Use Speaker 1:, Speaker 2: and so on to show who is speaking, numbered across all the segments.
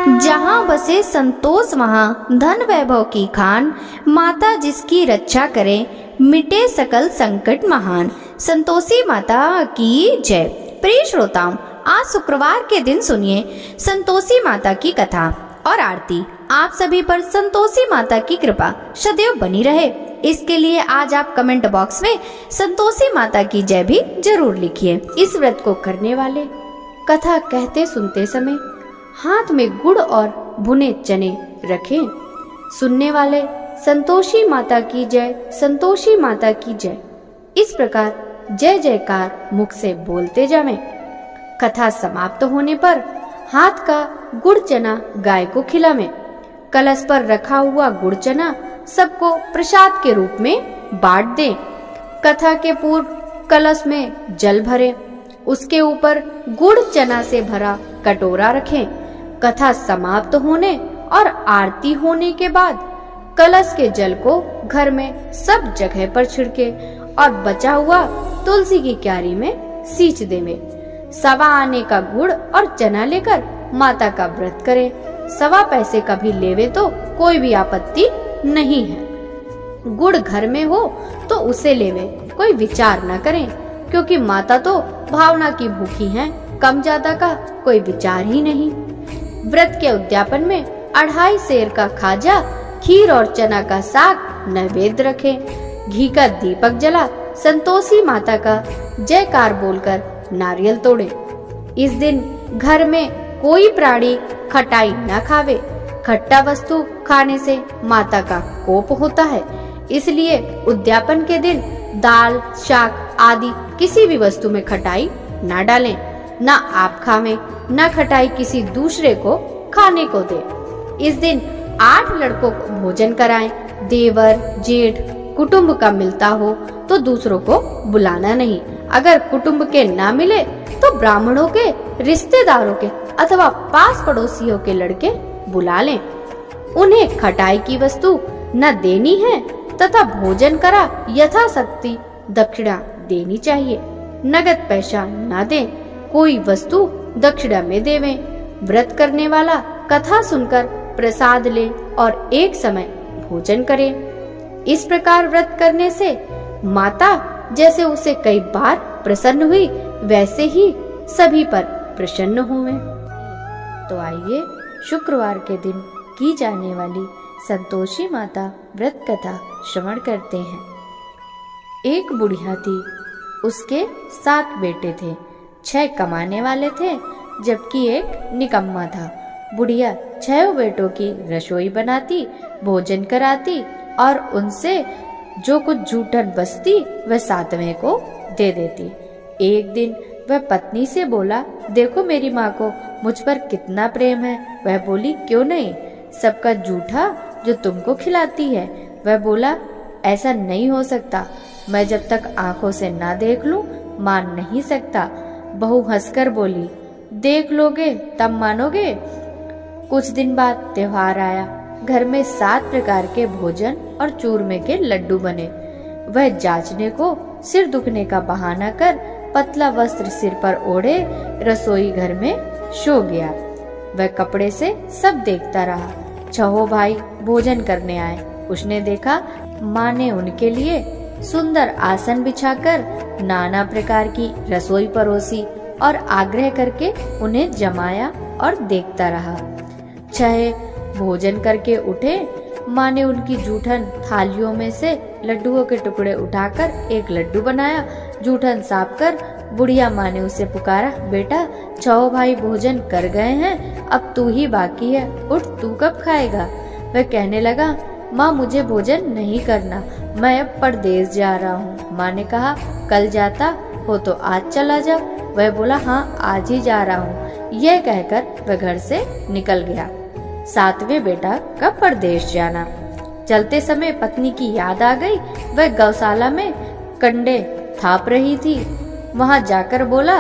Speaker 1: जहाँ बसे संतोष वहाँ धन वैभव की खान, माता जिसकी रक्षा करे मिटे सकल संकट महान। संतोषी माता की जय। प्रिय श्रोताओं, आज शुक्रवार के दिन सुनिए संतोषी माता की कथा और आरती। आप सभी पर संतोषी माता की कृपा सदैव बनी रहे, इसके लिए आज आप कमेंट बॉक्स में संतोषी माता की जय भी जरूर लिखिए। इस व्रत को करने वाले कथा कहते सुनते समय हाथ में गुड़ और भुने चने रखें। सुनने वाले संतोषी माता की जय, संतोषी माता की जय, इस प्रकार जय जयकार मुख से बोलते जावें। कथा समाप्त होने पर हाथ का गुड़ चना गाय को खिलावें। कलश पर रखा हुआ गुड़ चना सबको प्रसाद के रूप में बांट दें। कथा के पूर्व कलश में जल भरें, उसके ऊपर गुड़ चना से भरा कटोरा रखें। कथा समाप्त होने और आरती होने के बाद कलश के जल को घर में सब जगह पर छिड़के और बचा हुआ तुलसी की क्यारी में सींच देवें। सवा आने का गुड़ और चना लेकर माता का व्रत करें। सवा पैसे का भी लेवे तो कोई भी आपत्ति नहीं है। गुड़ घर में हो तो उसे लेवे, कोई विचार न करें, क्योंकि माता तो भावना की भूखी हैं, कम ज्यादा का कोई विचार ही नहीं। व्रत के उद्यापन में 2.5 सेर का खाजा, खीर और चना का साग नैवेद्य रखें। घी का दीपक जला संतोषी माता का जयकार बोलकर नारियल तोड़े। इस दिन घर में कोई प्राणी खटाई न खावे। खट्टा वस्तु खाने से माता का कोप होता है, इसलिए उद्यापन के दिन दाल, शाक आदि किसी भी वस्तु में खटाई न डालें। न आप खावें, न खटाई किसी दूसरे को खाने को दे। इस दिन 8 लड़कों को भोजन कराएं। देवर, जेठ, कुटुंब का मिलता हो तो दूसरों को बुलाना नहीं। अगर कुटुंब के ना मिले तो ब्राह्मणों के, रिश्तेदारों के अथवा पास पड़ोसियों के लड़के बुला लें। उन्हें खटाई की वस्तु न देनी है तथा भोजन करा यथाशक्ति दक्षिणा देनी चाहिए। नगद पैसा न दें, कोई वस्तु दक्षिणा में देवें। व्रत करने वाला कथा सुनकर प्रसाद ले और एक समय भोजन करे। इस प्रकार व्रत करने से माता जैसे उसे कई बार प्रसन्न हुई, वैसे ही सभी पर प्रसन्न हुए। तो आइए शुक्रवार के दिन की जाने वाली संतोषी माता व्रत कथा श्रवण करते हैं। एक बुढ़िया थी, उसके 7 बेटे थे। 6 कमाने वाले थे जबकि एक निकम्मा था। बुढ़िया 6 बेटों की रसोई बनाती, भोजन कराती और उनसे जो कुछ जूठन बचती वह 7वें को दे देती। एक दिन वह पत्नी से बोला, देखो मेरी माँ को मुझ पर कितना प्रेम है। वह बोली, क्यों नहीं, सबका जूठा जो तुमको खिलाती है। वह बोला, ऐसा नहीं हो सकता, मैं जब तक आंखों से ना देख लूं मान नहीं सकता। बहू हंसकर बोली, देख लोगे तब मानोगे। कुछ दिन बाद त्योहार आया। घर में 7 प्रकार के भोजन और चूरमे के लड्डू बने। वह जांचने को सिर दुखने का बहाना कर पतला वस्त्र सिर पर ओढ़े रसोई घर में सो गया। वह कपड़े से सब देखता रहा। 6 भाई भोजन करने आए। उसने देखा माँ ने उनके लिए सुंदर आसन बिछाकर नाना प्रकार की रसोई परोसी और आग्रह करके उन्हें जमाया और देखता रहा। 6 भोजन करके उठे। माँ ने उनकी जूठन थालियों में से लड्डुओं के टुकड़े उठाकर एक लड्डू बनाया। जूठन साफ कर बुढ़िया माँ ने उसे पुकारा, बेटा 6 भाई भोजन कर गए हैं, अब तू ही बाकी है, उठ तू कब खाएगा। वह कहने लगा, माँ मुझे भोजन नहीं करना, मैं अब परदेश जा रहा हूँ। माँ ने कहा, कल जाता हो तो आज चला जा। वह बोला, हाँ आज ही जा रहा हूँ। यह कहकर वह घर से निकल गया। 7वें बेटा का परदेश जाना। चलते समय पत्नी की याद आ गई। वह गौशाला में कंडे थाप रही थी। वहां जाकर बोला,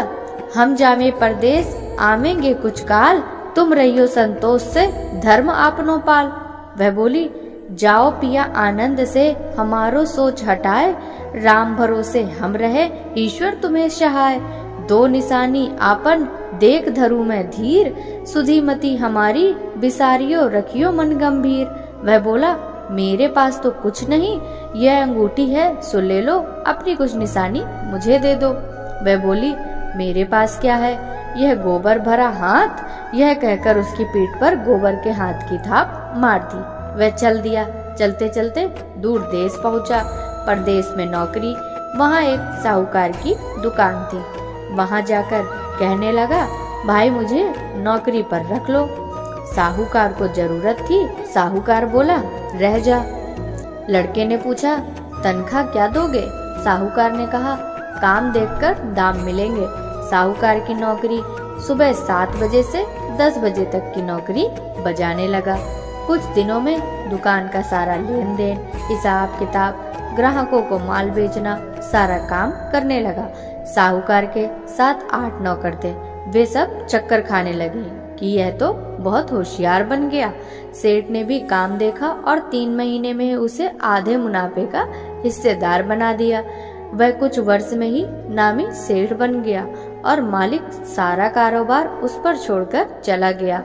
Speaker 1: हम जावे परदेश, आवेंगे कुछ काल, तुम रहियो संतोष से धर्म आपनो पाल। वह बोली, जाओ पिया आनंद से, हमारो सोच हटाए, राम भरोसे हम रहे, ईश्वर तुम्हें सहाय। 2 निशानी आपन देख धरू मैं धीर, सुधीमती हमारी बिसारियो रखियो मन गंभीर। वह बोला, मेरे पास तो कुछ नहीं, यह अंगूठी है सो ले लो, अपनी कुछ निशानी मुझे दे दो। वह बोली, मेरे पास क्या है, यह गोबर भरा हाथ। यह कहकर उसकी पीठ पर गोबर के हाथ की थाप मार दी। वह चल दिया। चलते चलते दूर देश पहुंचा। परदेश में नौकरी। वहाँ एक साहूकार की दुकान थी। वहाँ जाकर कहने लगा, भाई मुझे नौकरी पर रख लो। साहूकार को जरूरत थी। साहूकार बोला, रह जा। लड़के ने पूछा, तनख्वाह क्या दोगे? साहूकार ने कहा, काम देखकर दाम मिलेंगे। साहूकार की नौकरी। सुबह 7 बजे से 10 बजे तक की नौकरी बजाने लगा। कुछ दिनों में दुकान का सारा लेन देन, हिसाब किताब, ग्राहकों को माल बेचना, सारा काम करने लगा। साहूकार के 7-8 नौकर थे। वे सब चक्कर खाने लगे कि यह तो बहुत होशियार बन गया। सेठ ने भी काम देखा और 3 महीने में उसे आधे मुनाफे का हिस्सेदार बना दिया। वह कुछ वर्ष में ही नामी सेठ बन गया और मालिक सारा कारोबार उस पर छोड़कर चला गया।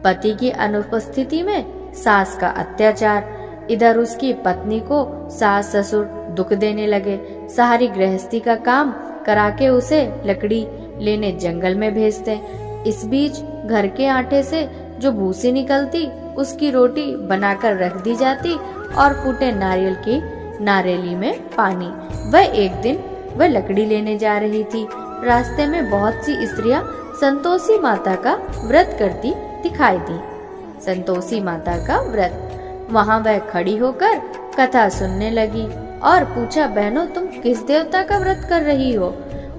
Speaker 1: पति की अनुपस्थिति में सास का अत्याचार। इधर उसकी पत्नी को सास ससुर दुख देने लगे। सारी गृहस्थी का काम करा के उसे लकड़ी लेने जंगल में भेजते। इस बीच घर के आटे से जो भूसी निकलती उसकी रोटी बनाकर रख दी जाती और फूटे नारियल की नारेली में पानी। एक दिन वह लकड़ी लेने जा रही थी। रास्ते में बहुत सी स्त्रियां संतोषी माता का व्रत करती दिखाई दी। संतोषी माता का व्रत। वहाँ वह खड़ी होकर कथा सुनने लगी और पूछा, बहनों तुम किस देवता का व्रत कर रही हो?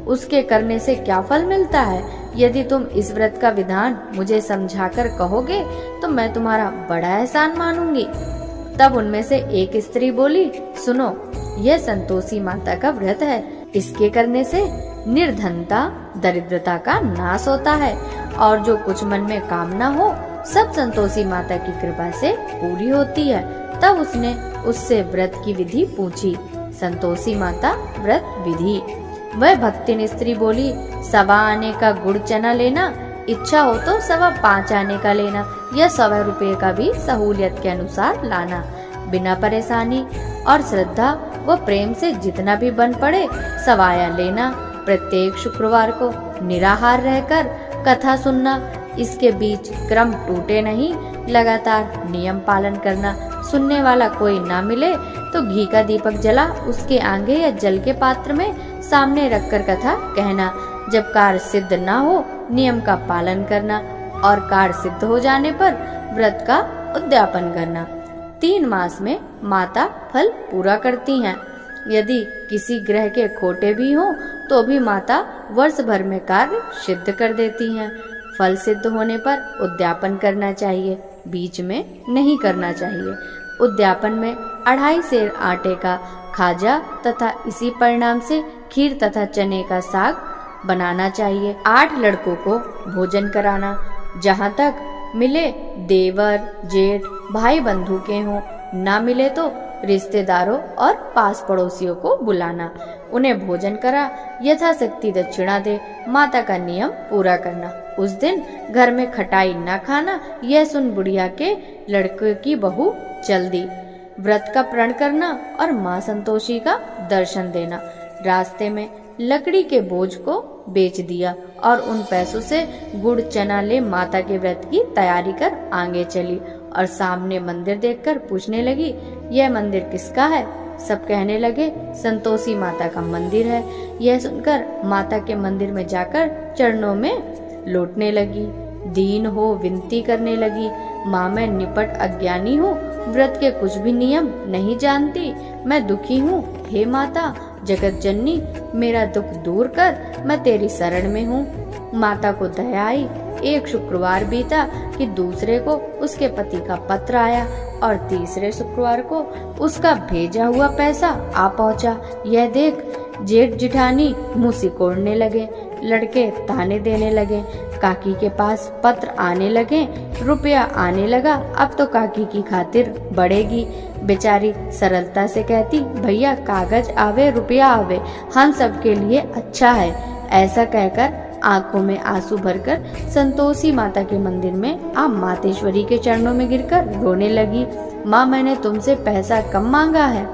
Speaker 1: उसके करने से क्या फल मिलता है? यदि तुम इस व्रत का विधान मुझे समझाकर कहोगे तो मैं तुम्हारा बड़ा एहसान मानूंगी। तब उनमें से एक स्त्री बोली, सुनो, यह संतोषी माता का व्रत है। इसके करने से निर्धनता दरिद्रता का नाश होता है और जो कुछ मन में कामना हो सब संतोषी माता की कृपा से पूरी होती है। तब उसने उससे व्रत की विधि पूछी। संतोषी माता व्रत विधि। वह भक्तिन स्त्री बोली, 1.25 आने का गुड़ चना लेना, इच्छा हो तो 5.25 आने का लेना, या 1.25 रुपये का भी सहूलियत के अनुसार लाना। बिना परेशानी और श्रद्धा व प्रेम से जितना भी बन पड़े सवाया लेना। प्रत्येक शुक्रवार को निराहार रहकर कथा सुनना। इसके बीच क्रम टूटे नहीं, लगातार नियम पालन करना। सुनने वाला कोई ना मिले तो घी का दीपक जला उसके आगे या जल के पात्र में सामने रखकर कथा कहना। जब कार्य सिद्ध ना हो नियम का पालन करना और कार्य सिद्ध हो जाने पर व्रत का उद्यापन करना। 3 मास में माता फल पूरा करती हैं। यदि किसी ग्रह के खोटे भी हों तो भी माता वर्ष भर में कार्य सिद्ध कर देती हैं। फल सिद्ध होने पर उद्यापन करना चाहिए, बीच में नहीं करना चाहिए। उद्यापन में 2.5 सेर आटे का खाजा तथा इसी परिणाम से खीर तथा चने का साग बनाना चाहिए। 8 लड़कों को भोजन कराना। जहाँ तक मिले देवर जेठ भाई बंधु के हों, ना मिले तो रिश्तेदारों और पास पड़ोसियों को बुलाना, उन्हें भोजन करा, यथाशक्ति दक्षिणा दे, माता का नियम पूरा करना। उस दिन घर में खटाई न खाना। यह सुन बुढ़िया के लड़के की बहू चल दी। व्रत का प्रण करना और माँ संतोषी का दर्शन देना। रास्ते में लकड़ी के बोझ को बेच दिया और उन पैसों से गुड़ चना ले माता के व्रत की तैयारी कर आगे चली और सामने मंदिर देखकर पूछने लगी, यह मंदिर किसका है? सब कहने लगे, संतोषी माता का मंदिर है। यह सुनकर माता के मंदिर में जाकर चरणों में लौटने लगी, दीन हो विनती करने लगी, माँ मैं निपट अज्ञानी हूँ, व्रत के कुछ भी नियम नहीं जानती, मैं दुखी हूँ, हे माता जगत जननी मेरा दुख दूर कर, मैं तेरी शरण में हूँ। माता को दया आई। एक शुक्रवार बीता कि दूसरे को उसके पति का पत्र आया और तीसरे शुक्रवार को उसका भेजा हुआ पैसा आ पहुँचा। यह देख जेठ जिठानी मुँह सिकोड़ने लगे, लड़के ताने देने लगे, काकी के पास पत्र आने लगे, रुपया आने लगा, अब तो काकी की खातिर बढ़ेगी। बेचारी सरलता से कहती, भैया कागज आवे रुपया आवे, हम सबके लिए अच्छा है। ऐसा कहकर आंखों में आंसू भरकर संतोषी माता के मंदिर में आप मातेश्वरी के चरणों में गिरकर रोने लगी। माँ, मैंने तुमसे पैसा कम मांगा है,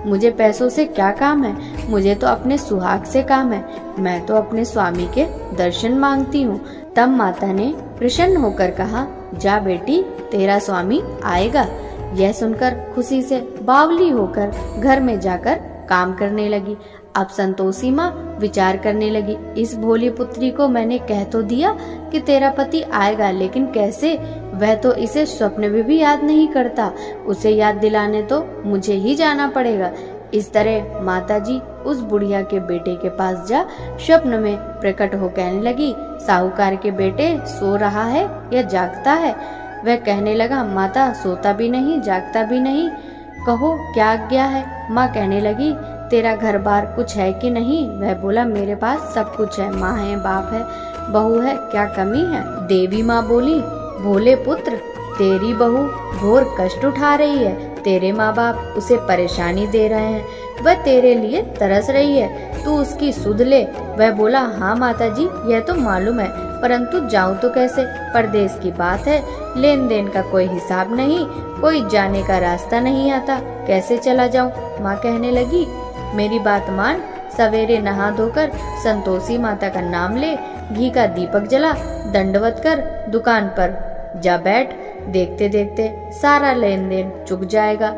Speaker 1: मुझे पैसों से क्या काम है, मुझे तो अपने सुहाग से काम है, मैं तो अपने स्वामी के दर्शन मांगती हूँ। तब माता ने प्रसन्न होकर कहा, जा बेटी, तेरा स्वामी आएगा। यह सुनकर खुशी से बावली होकर घर में जाकर काम करने लगी। अब संतोषी माँ विचार करने लगी, इस भोली पुत्री को मैंने कह तो दिया कि तेरा पति आएगा, लेकिन कैसे, वह तो इसे स्वप्न में भी याद नहीं करता, उसे याद दिलाने तो मुझे ही जाना पड़ेगा। इस तरह माताजी उस बुढ़िया के बेटे के पास जा स्वप्न में प्रकट हो कहने लगी, साहूकार के बेटे सो रहा है या जागता है? वह कहने लगा, माता सोता भी नहीं जागता भी नहीं, कहो क्या आज्ञा है? माँ कहने लगी, तेरा घर बार कुछ है कि नहीं? वह बोला, मेरे पास सब कुछ है, माँ है, बाप है, बहू है, क्या कमी है? देवी माँ बोली, भोले पुत्र, तेरी बहू घोर कष्ट उठा रही है, तेरे माँ बाप उसे परेशानी दे रहे हैं, वह तेरे लिए तरस रही है, तू उसकी सुध ले। वह बोला, हाँ माताजी, यह तो मालूम है, परंतु जाऊं तो कैसे? परदेश की बात है, लेन देन का कोई हिसाब नहीं, कोई जाने का रास्ता नहीं आता, कैसे चला जाऊं? माँ कहने लगी, मेरी बात मान, सवेरे नहा धोकर संतोषी माता का नाम ले, घी का दीपक जला, दंडवत कर दुकान पर जा बैठ, देखते देखते सारा लेन देन चुक जाएगा,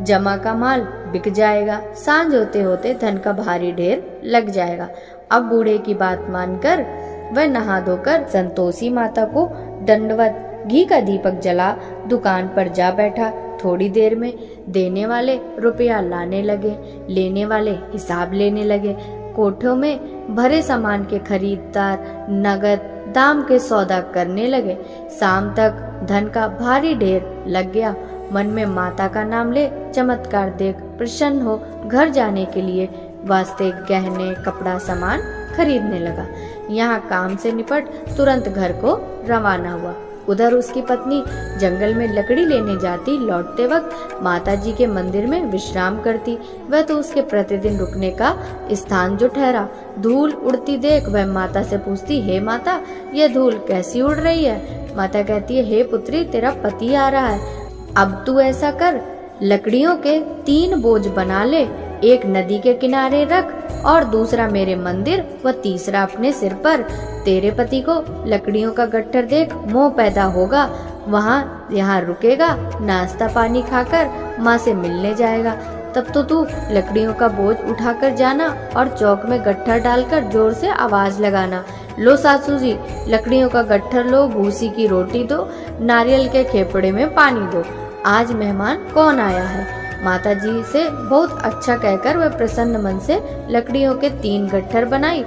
Speaker 1: जमा का माल बिक जाएगा, सांझ होते होते धन का भारी ढेर लग जाएगा। अब बूढ़े की बात मानकर वह नहा धोकर संतोषी माता को दंडवत, घी का दीपक जला दुकान पर जा बैठा। थोड़ी देर में देने वाले रुपया लाने लगे, लेने वाले हिसाब लेने लगे। कोठों में भरे सामान के खरीददार नगद दाम के सौदा करने लगे। शाम तक धन का भारी ढेर लग गया। मन में माता का नाम ले चमत्कार देख प्रसन्न हो घर जाने के लिए वास्ते गहने कपड़ा सामान खरीदने लगा। यहाँ काम से निपट तुरंत घर को रवाना हुआ। उधर उसकी पत्नी जंगल में लकड़ी लेने जाती, लौटते वक्त माताजी के मंदिर में विश्राम करती। वह तो उसके प्रतिदिन रुकने का स्थान जो ठहरा। धूल उड़ती देख वह माता से पूछती, हे माता, यह धूल कैसी उड़ रही है? माता कहती है, हे पुत्री, तेरा पति आ रहा है, अब तू ऐसा कर, लकड़ियों के 3 बोझ बना ले, एक नदी के किनारे रख और दूसरा मेरे मंदिर व तीसरा अपने सिर पर। तेरे पति को लकड़ियों का गट्ठर देख मोह पैदा होगा, वहाँ यहाँ रुकेगा, नाश्ता पानी खाकर माँ से मिलने जाएगा। तब तो तू लकड़ियों का बोझ उठाकर जाना और चौक में गट्ठर डालकर जोर से आवाज लगाना, लो सासू जी, लकड़ियों का गट्ठर लो, भूसी की रोटी दो, नारियल के खेपड़े में पानी दो, आज मेहमान कौन आया है? माता जी से बहुत अच्छा कहकर वह प्रसन्न मन से लकड़ियों के 3 गट्ठर बनाई,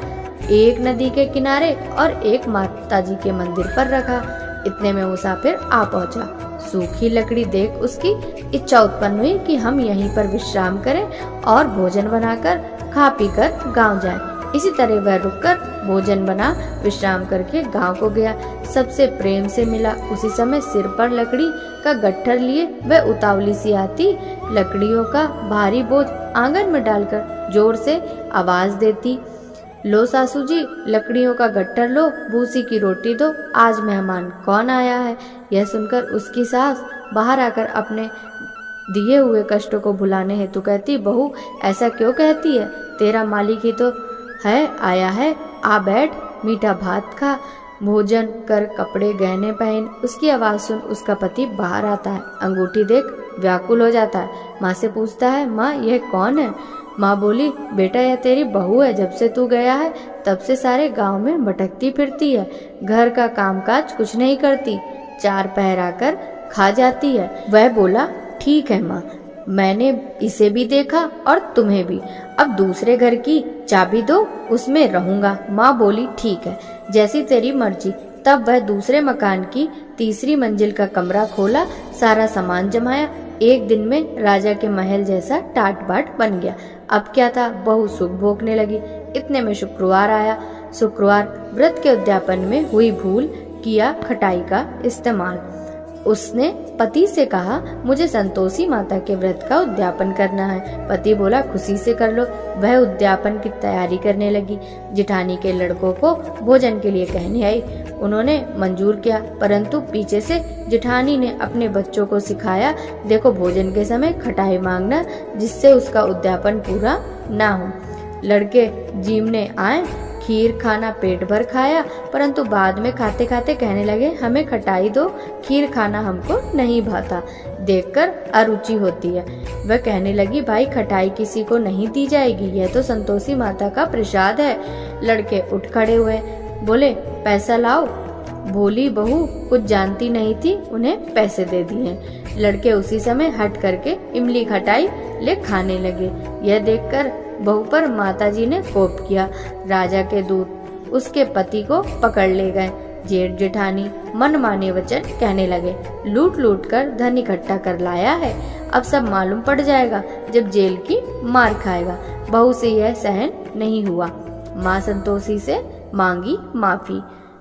Speaker 1: एक नदी के किनारे और एक माता जी के मंदिर पर रखा। इतने में मुसाफिर आ पहुंचा। सूखी लकड़ी देख उसकी इच्छा उत्पन्न हुई कि हम यहीं पर विश्राम करें और भोजन बनाकर खा पी कर गाँव जाएं। इसी तरह वह रुककर भोजन बना विश्राम करके गांव को गया। सबसे प्रेम से मिला। उसी समय सिर पर लकड़ी का गट्ठर लिए वह उतावली सी आती, लकड़ियों का भारी बोझ आंगन में डालकर जोर से आवाज देती, लो सासू जी, लकड़ियों का गट्ठर लो, भूसी की रोटी दो, आज मेहमान कौन आया है? यह सुनकर उसकी सास बाहर आकर अपने दिए हुए कष्टों को भुलाने हेतु कहती, बहू ऐसा क्यों कहती है? तेरा मालिक ही तो है आया है, आ बैठ, मीठा भात खा, भोजन कर, कपड़े गहने पहन। उसकी आवाज सुन उसका पति बाहर आता है। अंगूठी देख व्याकुल हो जाता है। माँ से पूछता है, माँ यह कौन है? माँ बोली, बेटा यह तेरी बहू है, जब से तू गया है तब से सारे गांव में भटकती फिरती है, घर का कामकाज कुछ नहीं करती, 4 पहर आकर खा जाती है। वह बोला, ठीक है माँ, मैंने इसे भी देखा और तुम्हें भी, अब दूसरे घर की चाबी दो, उसमें रहूंगा। माँ बोली, ठीक है, जैसी तेरी मर्जी। तब वह दूसरे मकान की 3री मंजिल का कमरा खोला, सारा सामान जमाया। एक दिन में राजा के महल जैसा टाट बाट बन गया। अब क्या था, बहू सुख भोगने लगी। इतने में शुक्रवार आया। शुक्रवार व्रत के उद्यापन में हुई भूल किया खटाई का इस्तेमाल। उसने पति से कहा, मुझे संतोषी माता के व्रत का उद्यापन करना है। पति बोला, खुशी से कर लो। वह उद्यापन की तैयारी करने लगी। जेठानी के लड़कों को भोजन के लिए कहने आई। उन्होंने मंजूर किया, परंतु पीछे से जेठानी ने अपने बच्चों को सिखाया, देखो भोजन के समय खटाई मांगना, जिससे उसका उद्यापन पूरा ना हो। लड़के जीमने आए, खीर खाना पेट भर खाया, परंतु बाद में खाते खाते कहने लगे, हमें खटाई दो, खीर खाना हमको नहीं भाता, देखकर अरुचि होती है। वह कहने लगी, भाई खटाई किसी को नहीं दी जाएगी, यह तो संतोषी माता का प्रसाद है। लड़के उठ खड़े हुए, बोले, पैसा लाओ। भोली बहू कुछ जानती नहीं थी, उन्हें पैसे दे दिए। लड़के उसी समय हट करके इमली खटाई ले खाने लगे। यह देखकर बहू पर माताजी ने कोप किया। राजा के दूत उसके पति को पकड़ ले गए। जेठ जेठानी मनमाने वचन कहने लगे, लूट लूट कर धन इकट्ठा कर लाया है, अब सब मालूम पड़ जाएगा जब जेल की मार खाएगा। बहू से यह सहन नहीं हुआ। माँ संतोषी से मांगी माफी।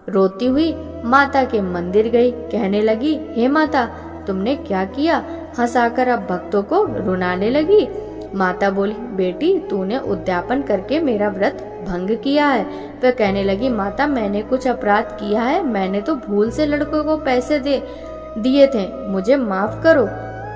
Speaker 1: रोती हुई माता के मंदिर गई। कहने लगी, हे माता, तुमने क्या किया? हंसाकर अब भक्तों को रुलाने लगी। माता बोली, बेटी, तूने उद्यापन करके मेरा व्रत भंग किया है। वह कहने लगी, माता, मैंने कुछ अपराध किया है, मैंने तो भूल से लड़कों को पैसे दिए थे, मुझे माफ करो,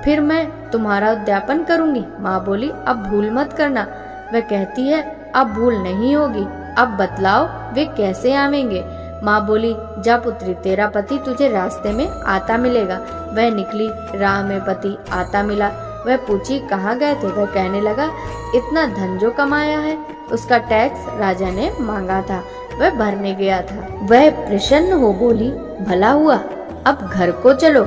Speaker 1: फिर मैं तुम्हारा उद्यापन करूंगी। माँ बोली, अब भूल मत करना। वह कहती है, अब भूल नहीं होगी, अब बतलाओ वे कैसे आवेंगे। माँ बोली, जा पुत्री, तेरा पति तुझे रास्ते में आता मिलेगा। वह निकली, राह में पति आता मिला। वह पूछी, कहाँ गए थे? वह कहने लगा, इतना धन जो कमाया है उसका टैक्स राजा ने मांगा था, वह भरने गया था। वह प्रसन्न हो बोली, भला हुआ, अब घर को चलो।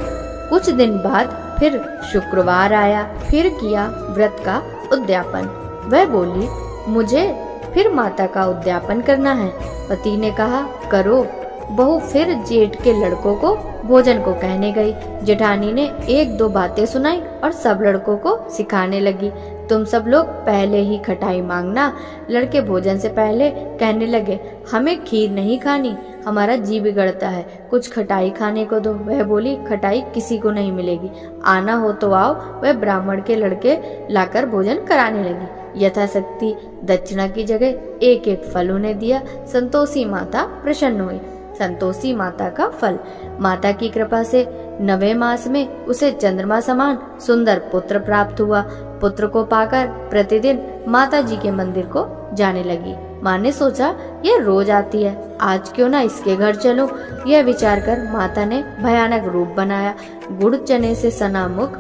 Speaker 1: कुछ दिन बाद फिर शुक्रवार आया, फिर किया व्रत का उद्यापन। वह बोली, मुझे फिर माता का उद्यापन करना है। पति ने कहा, करो। बहू फिर जेठ के लड़कों को भोजन को कहने गई। जेठानी ने एक दो बातें सुनाई और सब लड़कों को सिखाने लगी, तुम सब लोग पहले ही खटाई मांगना। लड़के भोजन से पहले कहने लगे, हमें खीर नहीं खानी, हमारा जी बिगड़ता है, कुछ खटाई खाने को दो। वह बोली, खटाई किसी को नहीं मिलेगी, आना हो तो आओ। वह ब्राह्मण के लड़के लाकर भोजन कराने लगी। यथाशक्ति दक्षिणा की जगह एक एक फल उन्हें दिया। संतोषी माता प्रसन्न हुई। संतोषी माता का फल, माता की कृपा से 9वें मास में उसे चंद्रमा समान सुंदर पुत्र प्राप्त हुआ। पुत्र को पाकर प्रतिदिन माता जी के मंदिर को जाने लगी। माँ ने सोचा, यह रोज आती है, आज क्यों ना इसके घर चलो। यह विचार कर माता ने भयानक रूप बनाया। गुड़ चने से सना मुख,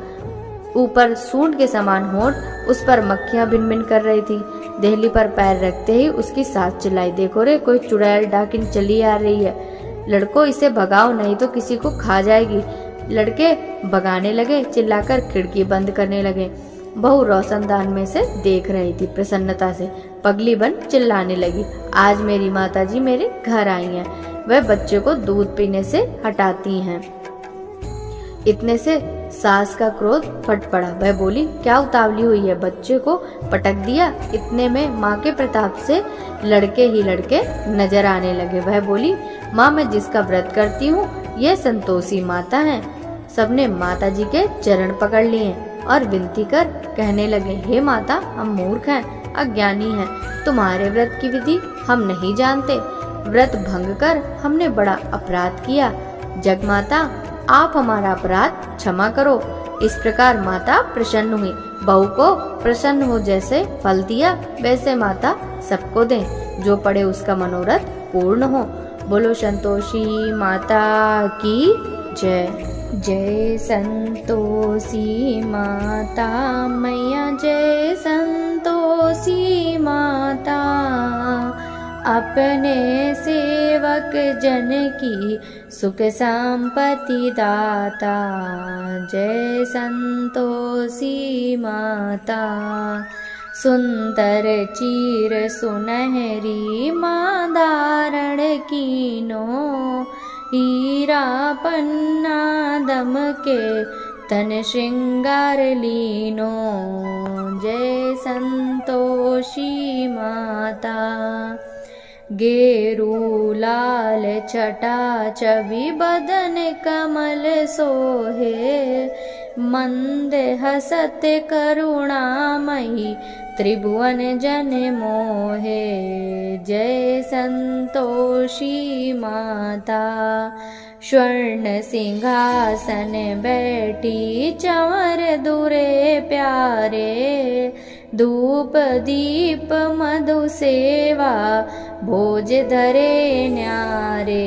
Speaker 1: ऊपर सूंड के समान होंठ, उस पर मक्खियां भिन भिन कर रही थी। देहली पर पैर रखते ही उसकी सास चिल्लाई, देखो रे, कोई चुड़ैल डाकिन चली आ रही है, लड़कों इसे भगाओ नहीं तो किसी को खा जाएगी। लड़के भगाने लगे, चिल्लाकर खिड़की बंद करने लगे। बहू रोशनदान में से देख रही थी। प्रसन्नता से पगली बन चिल्लाने लगी, आज मेरी माताजी मेरे घर आई हैं, वह बच्चे को दूध पीने से हटाती हैं। इतने से सास का क्रोध फट पड़ा। वह बोली, क्या उतावली हुई है, बच्चे को पटक दिया। इतने में माँ के प्रताप से लड़के ही लड़के नजर आने लगे। वह बोली, माँ, मैं जिसका व्रत करती हूँ ये संतोषी माता है। सबने माता जी के चरण पकड़ लिए और विनती कर कहने लगे, हे माता, हम मूर्ख हैं, अज्ञानी हैं, तुम्हारे व्रत की विधि हम नहीं जानते, व्रत भंग कर हमने बड़ा अपराध किया, जगमाता आप हमारा अपराध क्षमा करो। इस प्रकार माता प्रसन्न हुई। बहू को प्रसन्न हो जैसे फल दिया वैसे माता सबको दे, जो पड़े उसका मनोरथ पूर्ण हो। बोलो संतोषी माता की जय। जय संतोषी माता मैया, जय संतोषी माता, अपने सेवक जन की सुख संपत्ति दाता। जय संतोषी माता, सुंदर चीर सुनहरी माँ धारण कीनो, हीरा पन्ना दम के तन श्रृंगार लीनो। जय संतोषी माता। गेरू लाल छटा छवि बदन कमल सोहे, मंद हसत करुणामयी त्रिभुवन जन मोहे। जय संतोषी माता, स्वर्ण सिंहासन बैठी चंवर दुरे प्यारे, धूप दीप मधु सेवा भोज धरे न्यारे।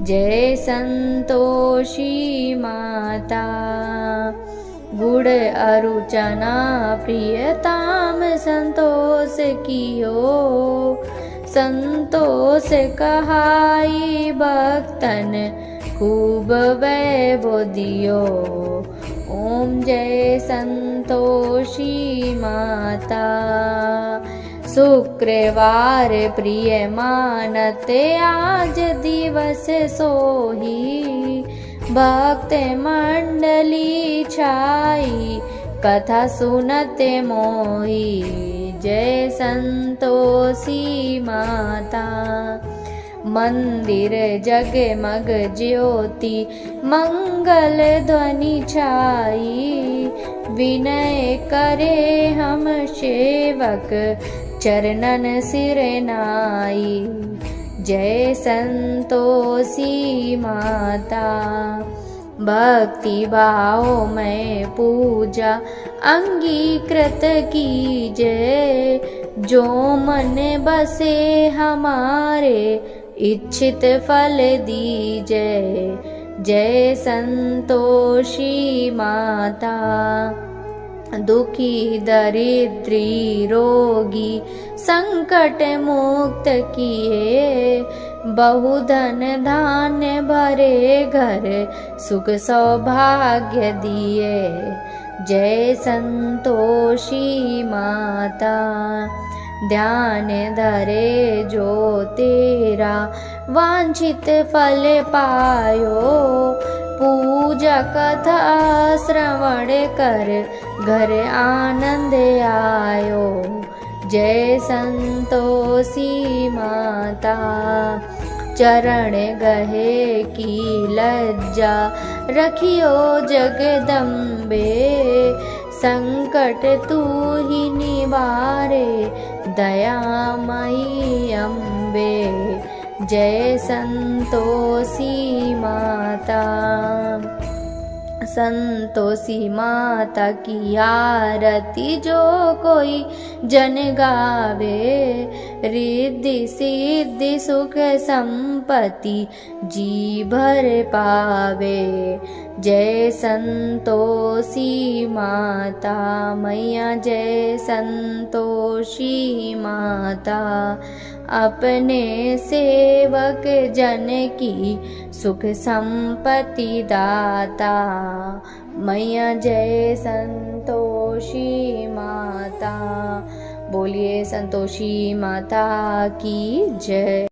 Speaker 1: जय संतोषी माता, गुड़ अरुचना प्रियताम संतोष कियो, संतोष कहाई भक्तन खूब वैभव दियो। ओम जय संतोषी माता। शुक्रवार प्रिय मानते आज दिवस सोही, भक्त मंडली छाई कथा सुनते मोही। जय संतोषी माता, मंदिर जगमग ज्योति मंगल ध्वनि छाई, विनय करे हम सेवक चरणन सिर नाई। जय संतोषी माता, भक्ति भाव में पूजा अंगीकृत कीजय, जो मन बसे हमारे इच्छित फल दीजय। जय संतोषी माता, दुखी दरिद्री रोगी संकट मुक्त किए, बहुधन धान्य भरे घर सुख सौभाग्य दिए। जय संतोषी माता, ध्यान धरे जो तेरा वांछित फल पायो, पूजा कथा श्रवण कर घर आनंद आयो। जय संतोषी माता, चरण गहे की लज्जा रखियो जगदम्बे, संकट तू ही निवारे दयामयी अम्बे। जय संतोषी माता, संतोषी माता की आरती जो कोई जन गावे, रिद्धि सिद्धि सुख संपत्ति जी भर पावे। जय संतोषी माता मैया, जय संतोषी माता, अपने सेवक जन की सुख संपत्ति दाता। मैया जय संतोषी माता, बोलिए संतोषी माता की जय।